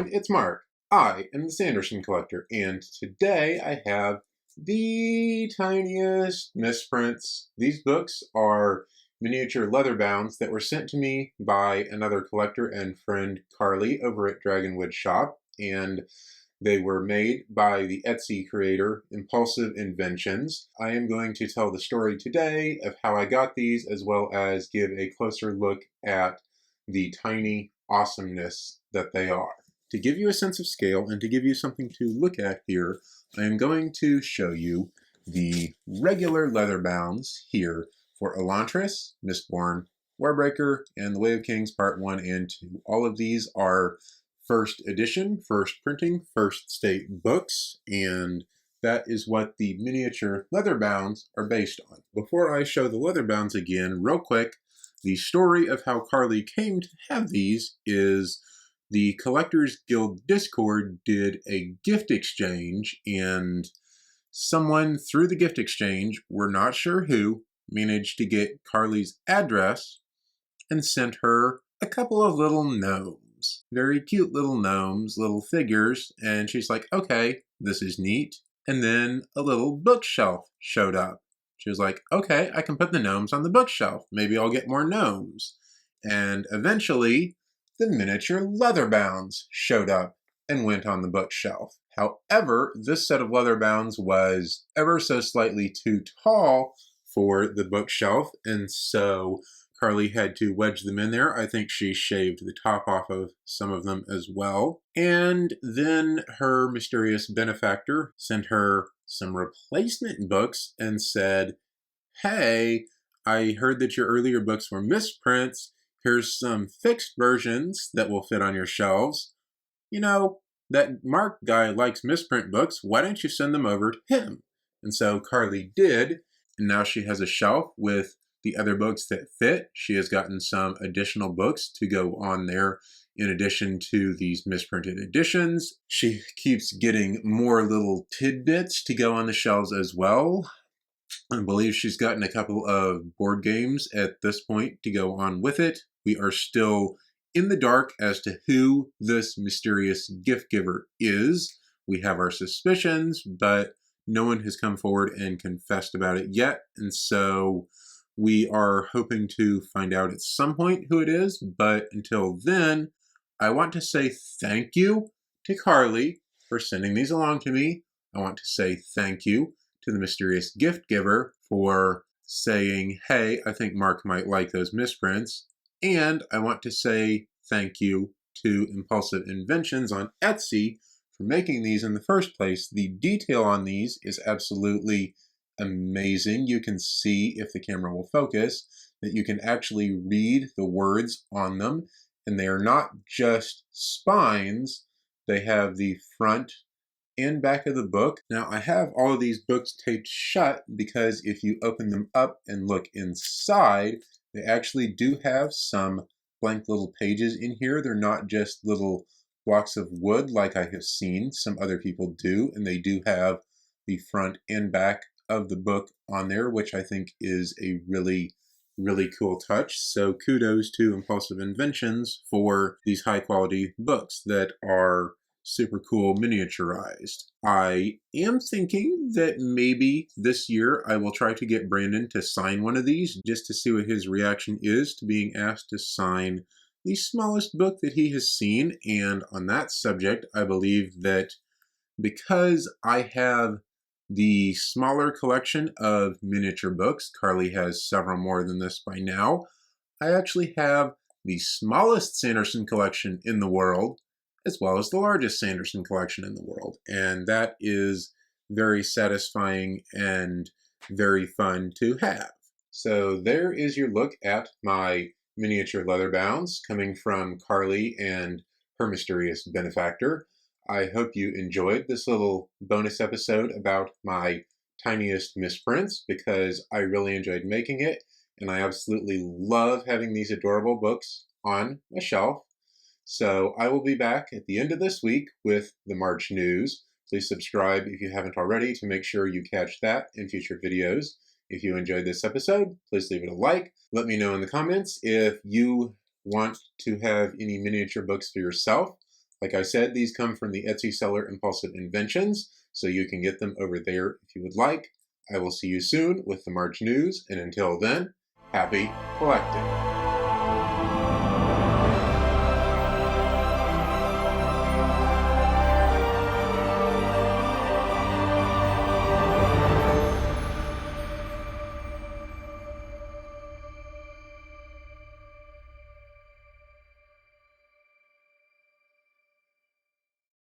everyone, it's Mark. I am the Sanderson collector, and today I have the tiniest misprints. These books are miniature leather bounds that were sent to me by another collector and friend, Carly, over at Dragonwood Shop, and they were made by the Etsy creator, Impulsive Inventions. I am going to tell the story today of how I got these, as well as give a closer look at the tiny awesomeness that they are. To give you a sense of scale and to give you something to look at here, I am going to show you the regular leather bounds here for Elantris, Mistborn, Warbreaker, and The Way of Kings Part 1 and 2. All of these are first edition, first printing, first state books, and that is what the miniature leather bounds are based on. Before I show the leather bounds again, real quick, the story of how Carly came to have these is the Collectors Guild Discord did a gift exchange, and someone through the gift exchange, we're not sure who, managed to get Carly's address and sent her a couple of little gnomes. Very cute little gnomes, little figures, and she's like, okay, this is neat. And then a little bookshelf showed up. She was like, okay, I can put the gnomes on the bookshelf. Maybe I'll get more gnomes. And eventually, the miniature leather bounds showed up and went on the bookshelf. However, this set of leather bounds was ever so slightly too tall for the bookshelf, and so Carly had to wedge them in there. I think she shaved the top off of some of them as well. And then her mysterious benefactor sent her some replacement books and said, hey, I heard that your earlier books were misprints. Here's some fixed versions that will fit on your shelves. You know, that Mark guy likes misprint books. Why don't you send them over to him? And so Carly did, and now she has a shelf with the other books that fit. She has gotten some additional books to go on there in addition to these misprinted editions. She keeps getting more little tidbits to go on the shelves as well. I believe she's gotten a couple of board games at this point to go on with it. We are still in the dark as to who this mysterious gift giver is. We have our suspicions, but no one has come forward and confessed about it yet. And so we are hoping to find out at some point who it is. But until then, I want to say thank you to Carly for sending these along to me. I want to say thank you to the mysterious gift giver for saying, hey, I think Mark might like those misprints. And I want to say thank you to Impulsive Inventions on Etsy for making these in the first place. The detail on these is absolutely amazing. You can see, if the camera will focus, that you can actually read the words on them. And they are not just spines. They have the front and back of the book. Now, I have all of these books taped shut because if you open them up and look inside, they actually do have some blank little pages in here. They're not just little blocks of wood like I have seen some other people do, and they do have the front and back of the book on there, which I think is a really cool touch. So kudos to Impulsive Inventions for these high quality books that are super cool miniaturized. I am thinking that maybe this year I will try to get Brandon to sign one of these just to see what his reaction is to being asked to sign the smallest book that he has seen. And on that subject, I believe that because I have the smaller collection of miniature books, Carly has several more than this by now, I actually have the smallest Sanderson collection in the world, as well as the largest Sanderson collection in the world. And that is very satisfying and very fun to have. So there is your look at my miniature leather bounds coming from Carly and her mysterious benefactor. I hope you enjoyed this little bonus episode about my tiniest misprints because I really enjoyed making it, and I absolutely love having these adorable books on my shelf. So I will be back at the end of this week with the March news. Please subscribe if you haven't already to make sure you catch that in future videos. If you enjoyed this episode, please leave it a like. Let me know in the comments if you want to have any miniature books for yourself. Like I said, these come from the Etsy seller Impulsive Inventions, so you can get them over there if you would like. I will see you soon with the March news, and until then, happy collecting.